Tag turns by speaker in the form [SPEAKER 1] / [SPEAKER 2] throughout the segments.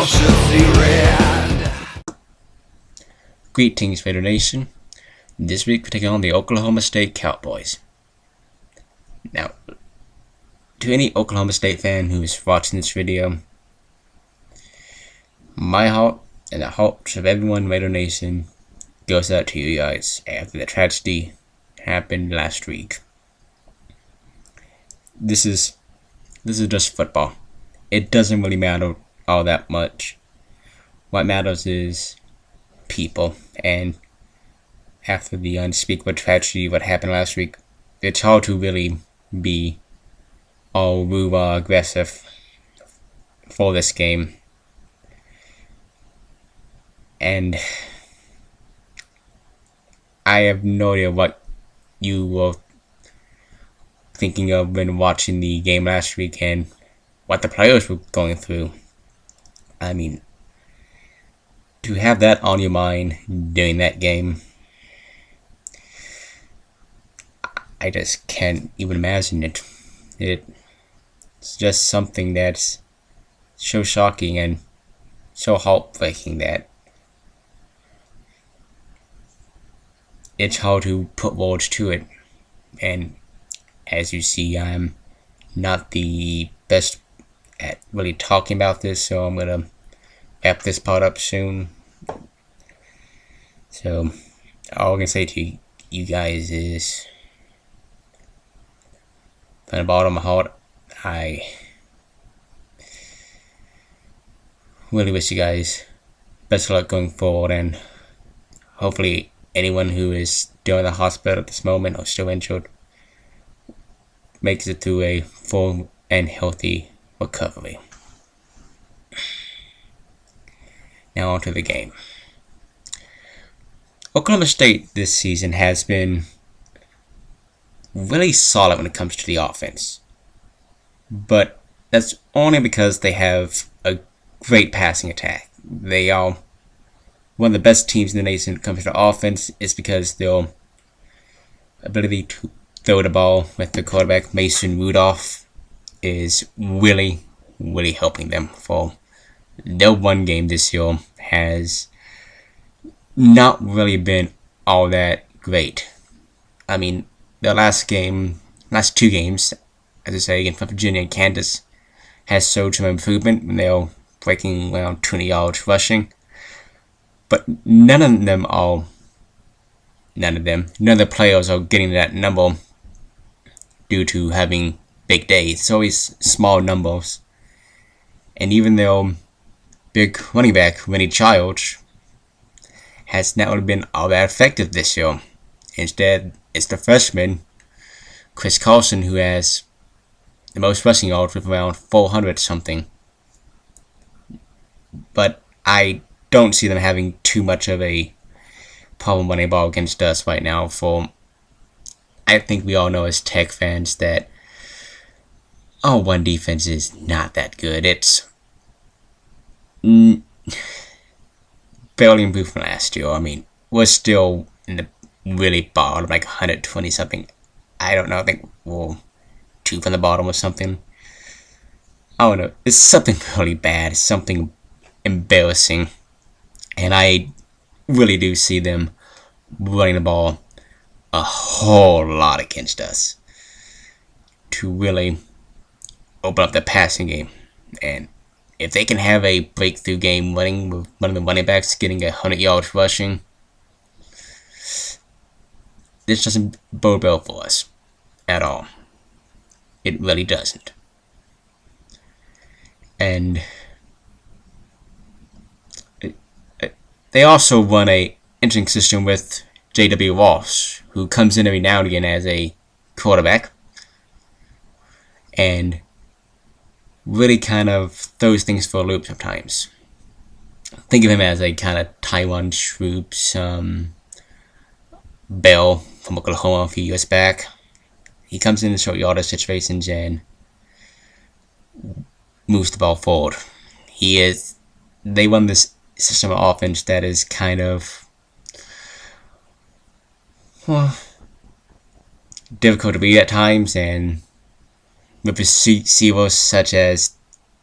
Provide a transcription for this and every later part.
[SPEAKER 1] all should see red.
[SPEAKER 2] Greetings, Raider Nation. This week we're taking on the Oklahoma State Cowboys. Now, to any Oklahoma State fan who is watching this video, my heart and the hearts of everyone in Raider Nation goes out to you guys after the tragedy happened last week. This is just football. It doesn't really matter all that much. What matters is people, and after the unspeakable tragedy what happened last week, it's hard to really be all woo-wah aggressive for this game. And I have no idea what you were thinking of when watching the game last week and what the players were going through. I mean, to have that on your mind during that game, I just can't even imagine it. It's just something that's so shocking and so heartbreaking that it's hard to put words to it. And as you see, I'm not the best at really talking about this, so I'm gonna wrap this part up soon. So all I can say to you guys is, from the bottom of my heart, I really wish you guys best of luck going forward, and hopefully anyone who is still in the hospital at this moment or still injured makes it through a full and healthy recovery. Now on to the game. Oklahoma State this season has been really solid when it comes to the offense, but that's only because they have a great passing attack. They are one of the best teams in the nation when it comes to offense. Is because their ability to throw the ball with the quarterback Mason Rudolph is really helping them. For their one game this year has not really been all that great. I mean, the last two games, as I say, against Virginia and Kansas, has showed some improvement when they were breaking around 20 yards rushing. But none of the players are getting that number due to having big days. It's always small numbers. And even their big running back, Rennie Childs, has not really been all that effective this year. Instead, it's the freshman, Chris Carlson, who has the most rushing yards with around 400 something. But I don't see them having too much of a problem running ball against us right now. For I think we all know as Tech fans that our one defense is not that good. It's barely improved from last year. I mean, we're still in the really bottom, like 120 something. I don't know. I think we're 2 from the bottom or something. I don't know. It's something really bad. It's something embarrassing. And I really do see them running the ball a whole lot against us to really open up the passing game. And if they can have a breakthrough game running with one of the running backs getting 100 yards rushing, this doesn't bode well for us at all. It really doesn't. And they also run a interesting system with J.W. Ross, who comes in every now and again as a quarterback and really kind of throws things for a loop sometimes. Think of him as a kind of Taiwan Troops Bell from Oklahoma a few years back. He comes in short yardage situations and moves the ball forward. They run this system of offense that is kind of, well, difficult to read at times, and with receivers such as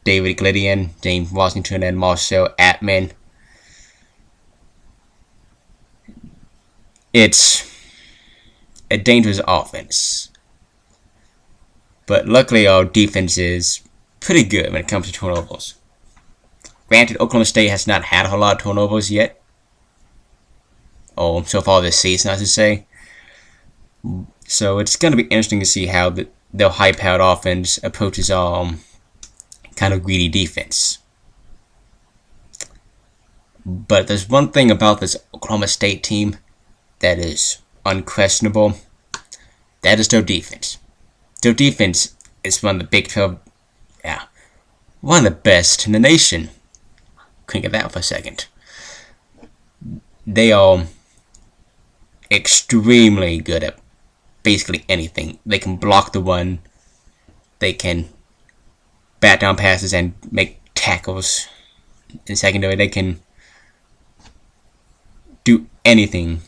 [SPEAKER 2] David Glidden, James Washington, and Marcel Atman. It's a dangerous offense. But luckily our defense is pretty good when it comes to turnovers. Granted, Oklahoma State has not had a whole lot of turnovers yet. So far this season, I should say. So it's going to be interesting to see how their high-powered offense approaches our kind of greedy defense. But there's one thing about this Oklahoma State team that is unquestionable. That is their defense. Their defense is one of the Big 12, one of the best in the nation. Couldn't get that for a second. They are extremely good at basically anything. They can block the run. They can bat down passes and make tackles. In secondary, they can do anything.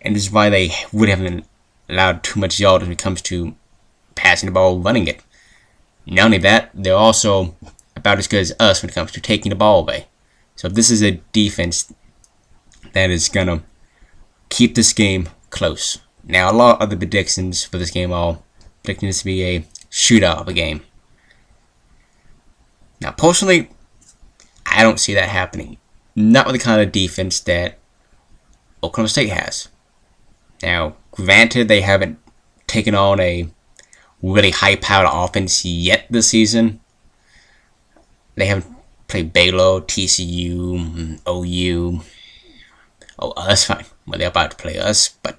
[SPEAKER 2] And this is why they really haven't allowed too much yardage when it comes to passing the ball, running it. Not only that, they're also about as good as us when it comes to taking the ball away. So this is a defense that is going to keep this game close. Now, a lot of the predictions for this game are predicting this to be a shootout of a game. Now, personally, I don't see that happening. Not with the kind of defense that Oklahoma State has. Now, granted, they haven't taken on a really high-powered offense yet this season. They haven't played Baylor, TCU, OU. Oh, that's fine. Well, they're about to play us, but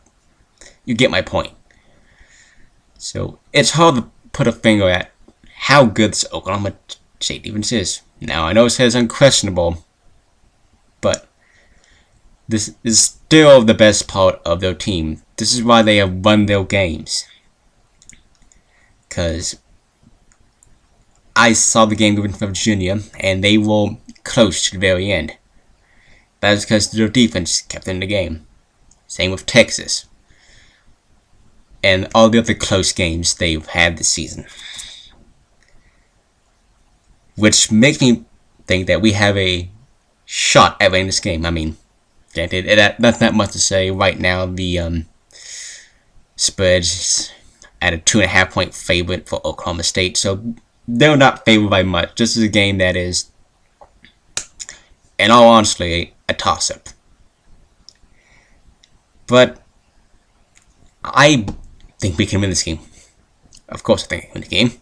[SPEAKER 2] you get my point. So, it's hard to put a finger at how good this Oklahoma State defense is. Now, I know it says unquestionable, but this is still the best part of their team. This is why they have won their games. Because I saw the game with Virginia, and they were close to the very end. That is because their defense kept them in the game. Same with Texas. And all the other close games they've had this season. Which makes me think that we have a shot at winning this game. I mean, that's not much to say. Right now, the spread's at a 2.5 point favorite for Oklahoma State. So they're not favored by much. This is a game that is, in all honesty, a toss-up. But I think we can win this game. Of course I think we can win the game.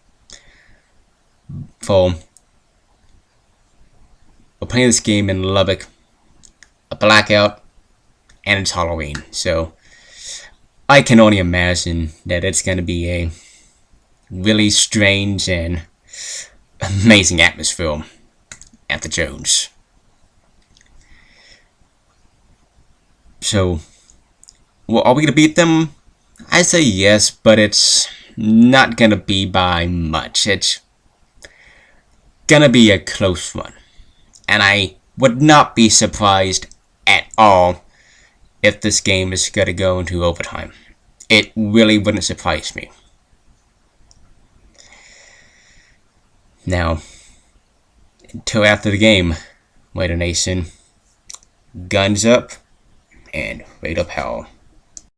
[SPEAKER 2] We're playing this game in Lubbock, a blackout, and it's Halloween. So I can only imagine that it's going to be a really strange and amazing atmosphere at the Jones. So, well, are we going to beat them? I say yes, but it's not going to be by much. It's going to be a close one. And I would not be surprised at all if this game is going to go into overtime. It really wouldn't surprise me. Now, until after the game, Raider Nation, guns up and Raider Power.